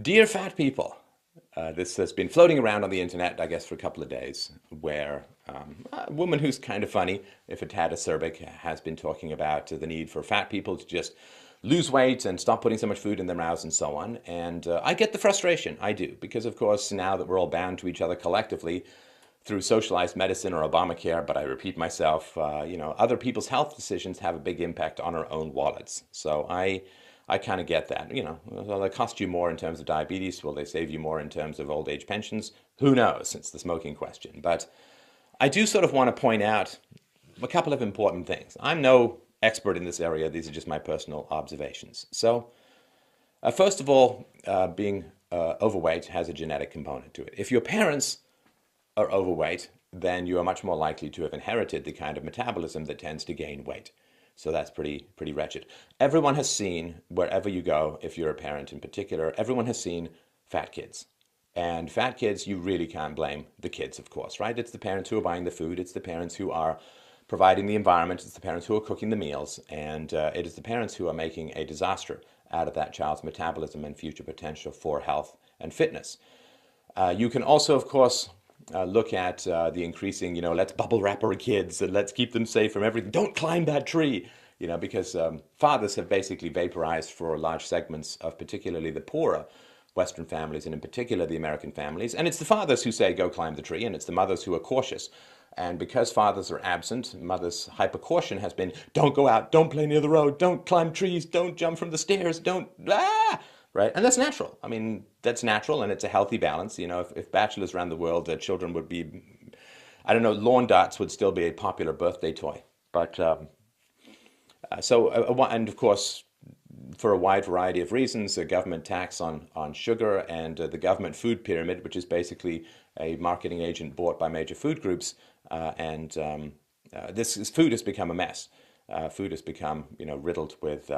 Dear fat people, this has been floating around on the internet, I guess, for a couple of days, where a woman who's kind of funny, if a tad acerbic, has been talking about the need for fat people to just lose weight and stop putting so much food in their mouths and so on. And I get the frustration, I do, because of course, now that we're all bound to each other collectively through socialized medicine or Obamacare, but I repeat myself, other people's health decisions have a big impact on our own wallets. So I kind of get that. Will they cost you more in terms of diabetes? Will they save you more in terms of old age pensions? Who knows? It's the smoking question. But I do sort of want to point out a couple of important things. I'm no expert in this area. These are just my personal observations. So, first of all, being overweight has a genetic component to it. If your parents are overweight, then you are much more likely to have inherited the kind of metabolism that tends to gain weight. So that's pretty wretched. Everyone has seen, wherever you go, if you're a parent in particular, everyone has seen fat kids. And fat kids, you really can't blame the kids, of course, right? It's the parents who are buying the food, it's the parents who are providing the environment, it's the parents who are cooking the meals, and it is the parents who are making a disaster out of that child's metabolism and future potential for health and fitness. You can also, of course, look at the increasing, let's bubble wrap our kids and let's keep them safe from everything. Don't climb that tree, because fathers have basically vaporized for large segments of particularly the poorer Western families and in particular the American families. And it's the fathers who say, go climb the tree, and it's the mothers who are cautious. And because fathers are absent, mothers' hypercaution has been, don't go out, don't play near the road, don't climb trees, don't jump from the stairs, don't, right? And that's natural. I mean, that's natural and it's a healthy balance. If bachelors around the world, children would be, I don't know, lawn darts would still be a popular birthday toy. But and of course, for a wide variety of reasons, a government tax on sugar and the government food pyramid, which is basically a marketing agent bought by major food groups. Food has become a mess. Food has become, riddled with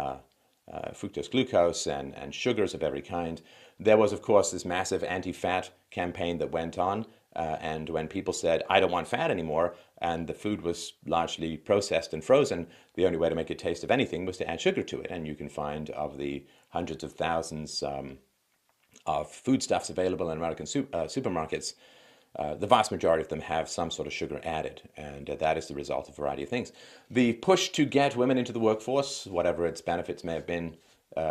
fructose glucose and sugars of every kind. There was, of course, this massive anti-fat campaign that went on. And when people said, I don't want fat anymore, and the food was largely processed and frozen, the only way to make it taste of anything was to add sugar to it. And you can find of the hundreds of thousands of foodstuffs available in American supermarkets, the vast majority of them have some sort of sugar added, and that is the result of a variety of things. The push to get women into the workforce, whatever its benefits may have been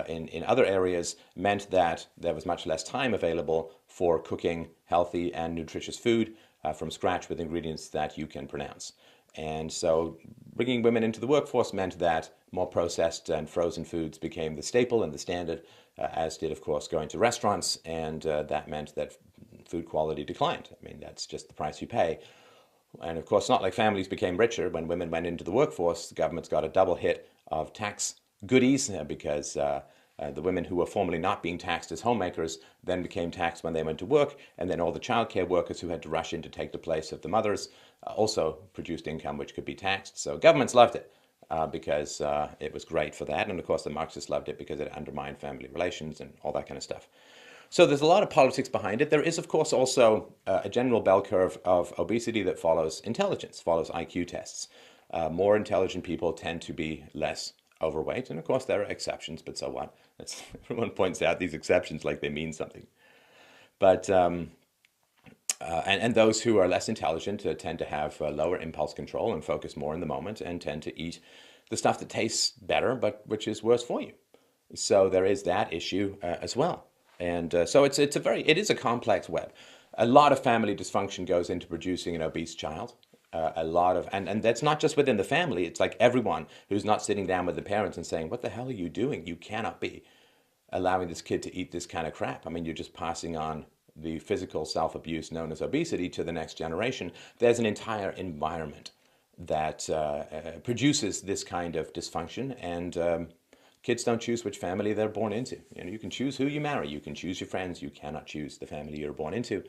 in other areas, meant that there was much less time available for cooking healthy and nutritious food from scratch with ingredients that you can pronounce. And so bringing women into the workforce meant that more processed and frozen foods became the staple and the standard, as did, of course, going to restaurants, and that meant that food quality declined. I mean, that's just the price you pay. And of course, not like families became richer when women went into the workforce. The government's got a double hit of tax goodies because the women who were formerly not being taxed as homemakers then became taxed when they went to work, and then all the childcare workers who had to rush in to take the place of the mothers also produced income which could be taxed. So governments loved it because it was great for that, and of course the Marxists loved it because it undermined family relations and all that kind of stuff. So there's a lot of politics behind it. There is, of course, also a general bell curve of obesity that follows intelligence, follows IQ tests. More intelligent people tend to be less overweight, and of course there are exceptions, but so what? Everyone points out these exceptions like they mean something. But and those who are less intelligent tend to have lower impulse control and focus more in the moment, and tend to eat the stuff that tastes better, but which is worse for you. So there is that issue as well. And so it is a complex web. A lot of family dysfunction goes into producing an obese child. And that's not just within the family. It's like everyone who's not sitting down with the parents and saying, what the hell are you doing? You cannot be allowing this kid to eat this kind of crap. I mean, you're just passing on the physical self-abuse known as obesity to the next generation. There's an entire environment that produces this kind of dysfunction, and kids don't choose which family they're born into. You can choose who you marry, you can choose your friends, you cannot choose the family you're born into.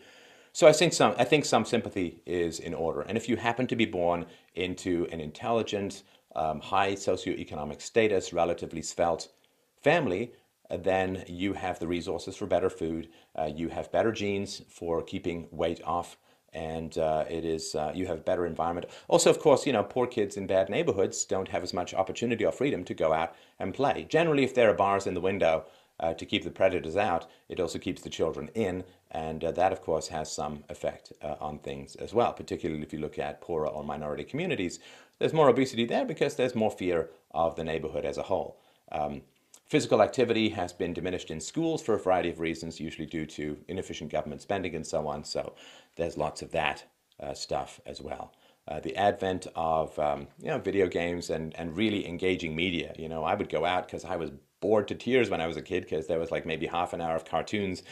So I think some sympathy is in order. And if you happen to be born into an intelligent, high socioeconomic status, relatively svelte family, then you have the resources for better food. You have better genes for keeping weight off, and you have better environment. Also, of course, poor kids in bad neighborhoods don't have as much opportunity or freedom to go out and play. Generally, if there are bars in the window, to keep the predators out, it also keeps the children in, and that, of course, has some effect on things as well, particularly if you look at poorer or minority communities. There's more obesity there because there's more fear of the neighborhood as a whole. Physical activity has been diminished in schools for a variety of reasons, usually due to inefficient government spending and so on, so there's lots of that stuff as well. The advent of video games and really engaging media. I would go out because I was bored to tears when I was a kid because there was like maybe half an hour of cartoons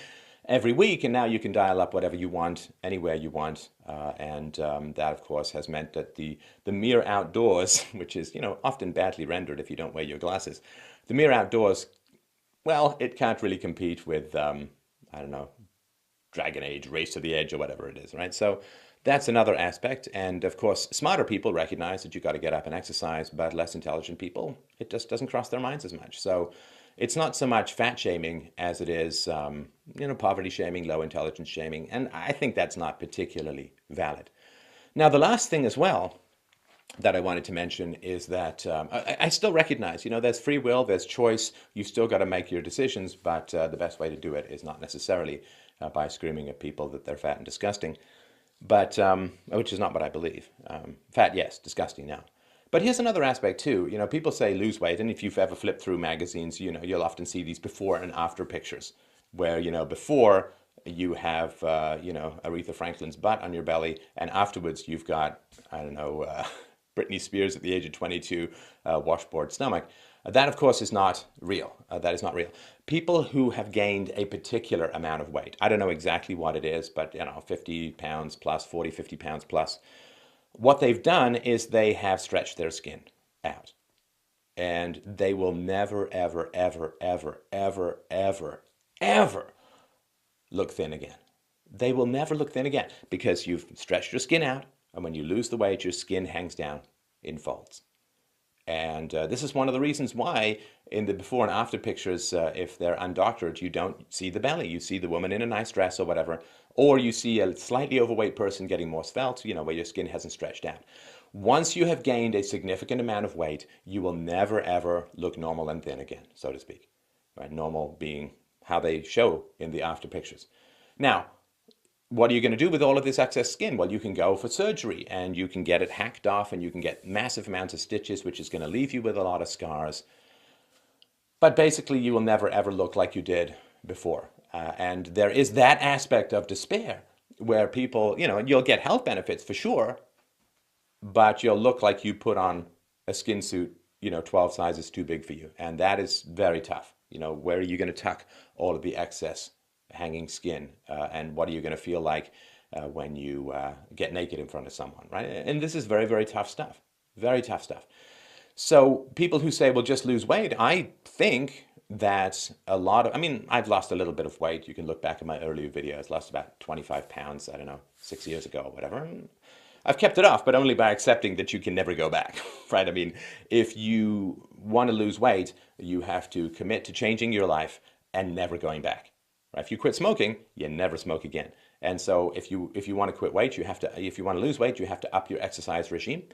every week, and now you can dial up whatever you want, anywhere you want, and that, of course, has meant that the mere outdoors, which is often badly rendered if you don't wear your glasses, the mere outdoors, well, it can't really compete with I don't know, Dragon Age, Race to the Edge, or whatever it is, right? So that's another aspect. And of course, smarter people recognize that you got to get up and exercise, but less intelligent people, it just doesn't cross their minds as much. So it's not so much fat shaming as it is, poverty shaming, low intelligence shaming. And I think that's not particularly valid. Now, the last thing as well that I wanted to mention is that I still recognize, there's free will, there's choice. You still got to make your decisions, but the best way to do it is not necessarily by screaming at people that they're fat and disgusting, but which is not what I believe. Fat, yes. Disgusting, no. But here's another aspect too. People say lose weight, and if you've ever flipped through magazines, you'll often see these before and after pictures, where before you have Aretha Franklin's butt on your belly, and afterwards you've got Britney Spears at the age of 22, washboard stomach. That, of course, is not real. That is not real. People who have gained a particular amount of weight, I don't know exactly what it is, but 50 pounds plus, 40, 50 pounds plus, what they've done is they have stretched their skin out. And they will never, ever, ever, ever, ever, ever, ever look thin again. They will never look thin again because you've stretched your skin out, and when you lose the weight, your skin hangs down in folds. And this is one of the reasons why in the before and after pictures, if they're undoctored, you don't see the belly. You see the woman in a nice dress or whatever, or you see a slightly overweight person getting more svelte, where your skin hasn't stretched out. Once you have gained a significant amount of weight, you will never, ever look normal and thin again, so to speak. Right? Normal being how they show in the after pictures. Now, what are you going to do with all of this excess skin? Well, you can go for surgery and you can get it hacked off and you can get massive amounts of stitches, which is going to leave you with a lot of scars. But basically, you will never, ever look like you did before. And there is that aspect of despair where people, you'll get health benefits for sure, but you'll look like you put on a skin suit, 12 sizes too big for you. And that is very tough. Where are you going to tuck all of the excess hanging skin, and what are you going to feel like when you get naked in front of someone, right? And this is very, very tough stuff. Very tough stuff. So people who say, well, just lose weight, I think that I've lost a little bit of weight. You can look back at my earlier videos, lost about 25 pounds, 6 years ago or whatever. And I've kept it off, but only by accepting that you can never go back, right? If you want to lose weight, you have to commit to changing your life and never going back. Right? If you quit smoking, you never smoke again. And so if you want to quit weight, if you want to lose weight, you have to up your exercise regime.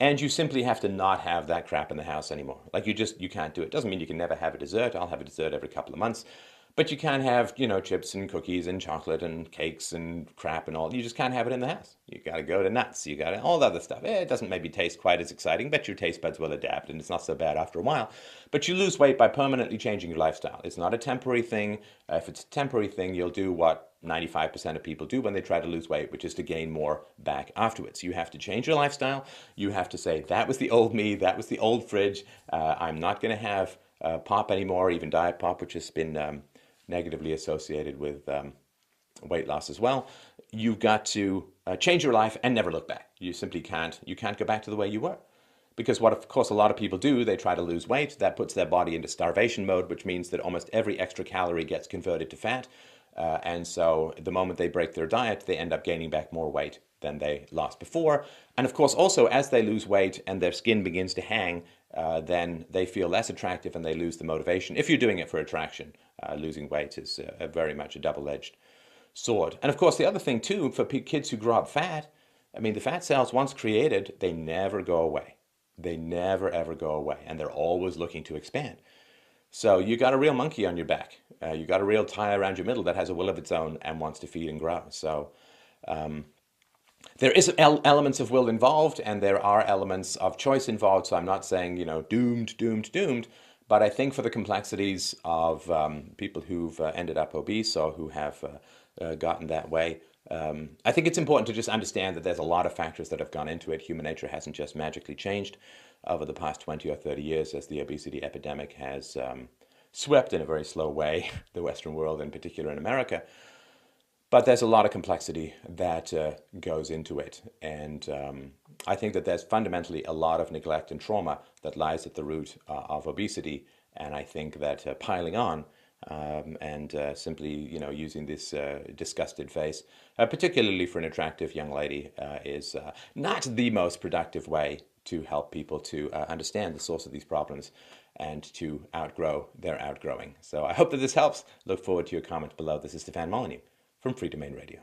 And you simply have to not have that crap in the house anymore. Like you can't do it. Doesn't mean you can never have a dessert. I'll have a dessert every couple of months. But you can't have, chips and cookies and chocolate and cakes and crap and all. You just can't have it in the house. You got to go to nuts. You got to all the other stuff. It doesn't maybe taste quite as exciting, but your taste buds will adapt and it's not so bad after a while. But you lose weight by permanently changing your lifestyle. It's not a temporary thing. If it's a temporary thing, you'll do what 95% of people do when they try to lose weight, which is to gain more back afterwards. You have to change your lifestyle. You have to say, that was the old me. That was the old fridge. I'm not going to have pop anymore, even diet pop, which has been negatively associated with weight loss as well. You've got to change your life and never look back. You simply can't. You can't go back to the way you were. Because what, of course, a lot of people do, they try to lose weight. That puts their body into starvation mode, which means that almost every extra calorie gets converted to fat. And so the moment they break their diet, they end up gaining back more weight than they lost before. And of course, also, as they lose weight and their skin begins to hang, then they feel less attractive and they lose the motivation. If you're doing it for attraction, losing weight is very much a double-edged sword. And of course, the other thing too, for kids who grow up fat, the fat cells, once created, they never go away. They never, ever go away. And they're always looking to expand. So you got a real monkey on your back. You got a real tire around your middle that has a will of its own and wants to feed and grow. So there is elements of will involved, and there are elements of choice involved. So I'm not saying, doomed, doomed, doomed. But I think for the complexities of people who've ended up obese or who have gotten that way, I think it's important to just understand that there's a lot of factors that have gone into it. Human nature hasn't just magically changed over the past 20 or 30 years as the obesity epidemic has swept in a very slow way the Western world, in particular in America. But there's a lot of complexity that goes into it. And I think that there's fundamentally a lot of neglect and trauma that lies at the root of obesity. And I think that piling on and simply, using this disgusted face, particularly for an attractive young lady, is not the most productive way to help people to understand the source of these problems and to outgrow their outgrowing. So I hope that this helps. Look forward to your comments below. This is Stefan Molyneux from Free Domain Radio.